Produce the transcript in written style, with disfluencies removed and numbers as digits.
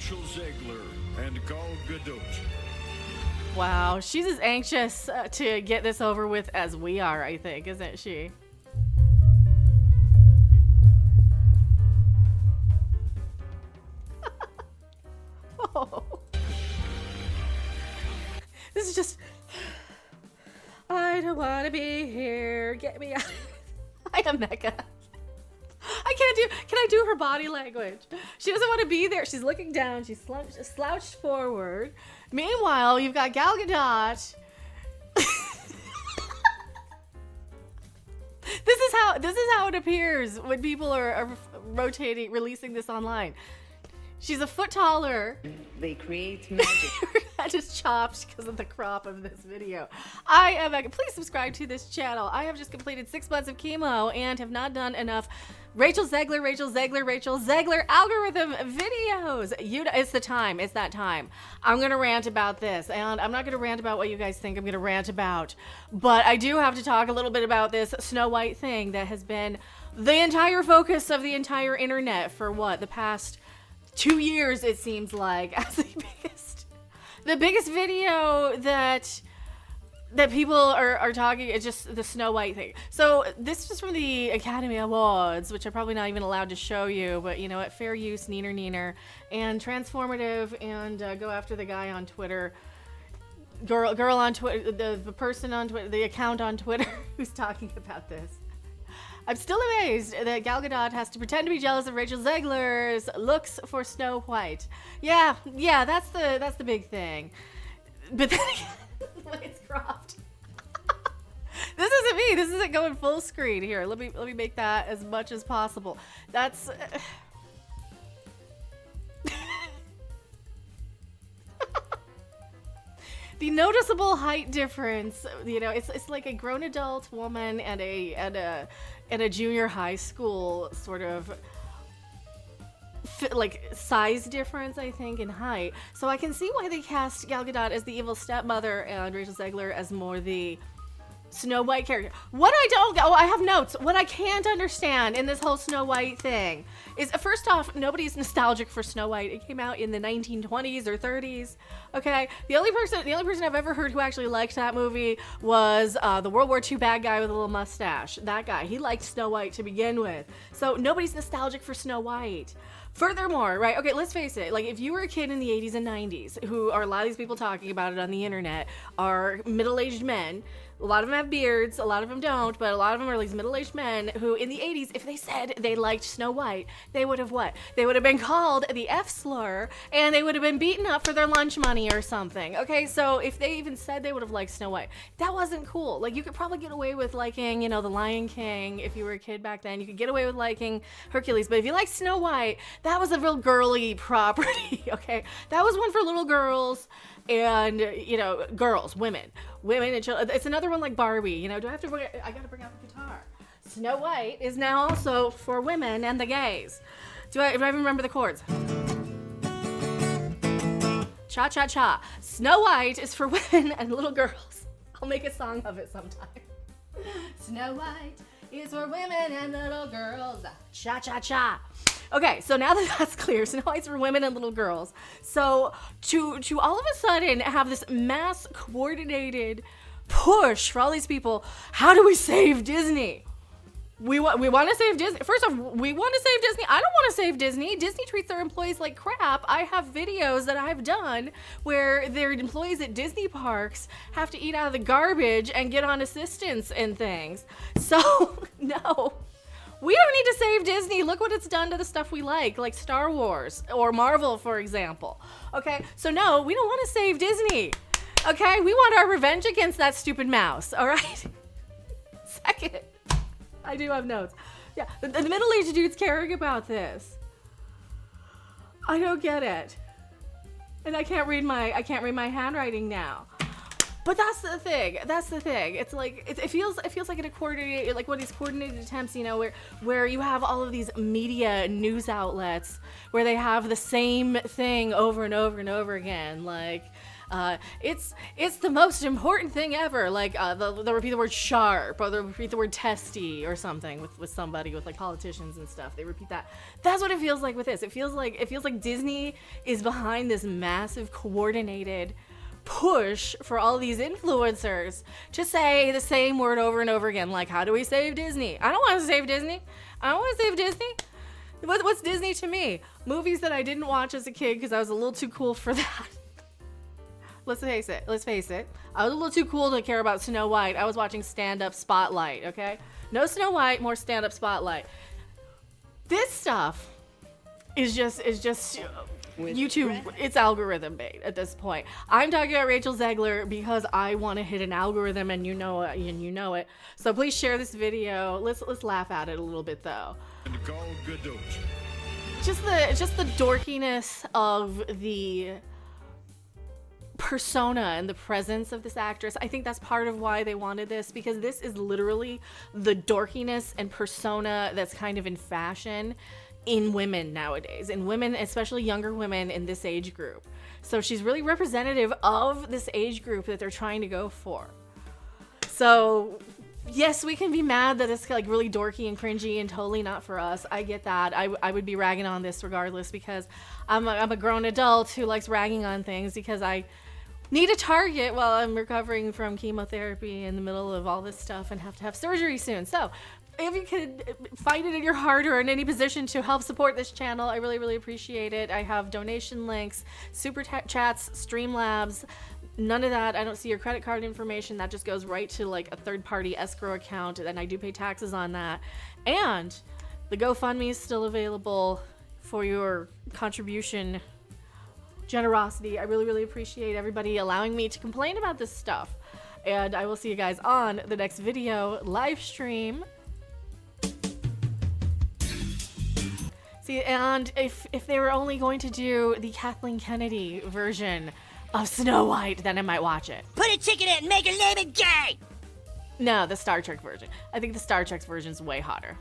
Rachel Zegler and Gadot. Wow, she's as anxious to get this over with as we are, I think, isn't she? Oh. This is just... I don't want to be here. Get me out. I am Mecca. Can I do her body language? She doesn't want to be there. She's looking down. She's slouched forward. Meanwhile, you've got Gal Gadot. This is how it appears when people are releasing this online. She's a foot taller. They create magic. I just chopped because of the crop of this video. I am Megan. Please subscribe to this channel. I have just completed 6 months of chemo and have not done enough Rachel Zegler algorithm videos. It's the time. It's that time. I'm going to rant about this, and I'm not going to rant about what you guys think I'm going to rant about, but I do have to talk a little bit about this Snow White thing that has been the entire focus of the entire internet for the past 2 years, it seems like, as the biggest video that people are talking. It's just the Snow White thing. So this is from the Academy Awards, which I'm probably not even allowed to show you, but you know what, fair use, neener, and transformative, and go after the guy on Twitter, girl on Twitter, the person on Twitter, the account on Twitter who's talking about this. I'm still amazed that Gal Gadot has to pretend to be jealous of Rachel Zegler's looks for Snow White. Yeah, that's the big thing. But then again, it's cropped. This isn't me. This isn't going full screen. Here, let me make that as much as possible. That's the noticeable height difference. You know, it's like a grown adult woman and a junior high school sort of like size difference, I think, in height. So I can see why they cast Gal Gadot as the evil stepmother and Rachel Zegler as more the Snow White character. I have notes. What I can't understand in this whole Snow White thing is, first off, nobody's nostalgic for Snow White. It came out in the 1920s or 30s. Okay, the only person I've ever heard who actually liked that movie was the World War II bad guy with a little mustache. That guy, he liked Snow White to begin with. So nobody's nostalgic for Snow White. Furthermore, right, okay, let's face it, like, if you were a kid in the 80s and 90s, who are a lot of these people talking about it on the internet are middle-aged men. A lot of them have beards, a lot of them don't, but a lot of them are these middle-aged men who, in the 80s, if they said they liked Snow White, they would have what? They would have been called the F-slur, and they would have been beaten up for their lunch money or something. Okay, so if they even said they would have liked Snow White, that wasn't cool. Like, you could probably get away with liking, you know, The Lion King if you were a kid back then. You could get away with liking Hercules, but if you liked Snow White, that was a real girly property, okay? That was one for little girls and, you know, women and children. It's another one like Barbie, you know. I gotta bring out the guitar. Snow White is now also for women and the gays. Do I even remember the chords? Cha cha cha. Snow White is for women and little girls. I'll make a song of it sometime. Snow White is for women and little girls. Cha cha cha. Okay, so now that that's clear, Snow White's for women and little girls. So to all of a sudden have this mass coordinated push for all these people, how do we save Disney? We want to save Disney. First off, we want to save Disney. I don't want to save Disney. Disney treats their employees like crap. I have videos that I've done where their employees at Disney parks have to eat out of the garbage and get on assistance and things. So, no. We don't need to save Disney. Look what it's done to the stuff we like Star Wars or Marvel, for example. Okay, so no, we don't want to save Disney. Okay, we want our revenge against that stupid mouse, all right? Second, I do have notes. Yeah, the middle-aged dude's caring about this. I don't get it. And I can't read my handwriting now. But that's the thing. It's like it feels like a coordinated, like one of these coordinated attempts, you know, where you have all of these media news outlets where they have the same thing over and over and over again. Like, It's the most important thing ever. Like they'll repeat the word sharp, or they'll repeat the word testy or something with somebody, with like politicians and stuff. They repeat that. That's what it feels like with this. It feels like Disney is behind this massive coordinated push for all these influencers to say the same word over and over again. Like, how do we save Disney? I don't want to save Disney. I don't want to save Disney. What's Disney to me? Movies that I didn't watch as a kid because I was a little too cool for that. Let's face it. I was a little too cool to care about Snow White. I was watching Stand Up Spotlight, okay? No Snow White, more Stand Up Spotlight. This stuff is just YouTube, it's algorithm bait at this point. I'm talking about Rachel Zegler because I want to hit an algorithm, and you know it. So please share this video. Let's laugh at it a little bit though. And Gal Gadot. Just the dorkiness of the persona and the presence of this actress. I think that's part of why they wanted this, because this is literally the dorkiness and persona that's kind of in fashion in women nowadays, in women, especially younger women in this age group. So she's really representative of this age group that they're trying to go for. So yes, we can be mad that it's like really dorky and cringy and totally not for us. I get that. I would be ragging on this regardless, because I'm a grown adult who likes ragging on things because I need a target while I'm recovering from chemotherapy in the middle of all this stuff and have to have surgery soon. So if you could find it in your heart or in any position to help support this channel, I really, really appreciate it. I have donation links, super chats, Streamlabs, none of that. I don't see your credit card information. That just goes right to like a third-party escrow account, and I do pay taxes on that. And the GoFundMe is still available for your contribution generosity. I really, really appreciate everybody allowing me to complain about this stuff. And I will see you guys on the next video live stream. See, and if they were only going to do the Kathleen Kennedy version of Snow White, then I might watch it. Put a chicken in and make her name it gay! No, the Star Trek version. I think the Star Trek version is way hotter.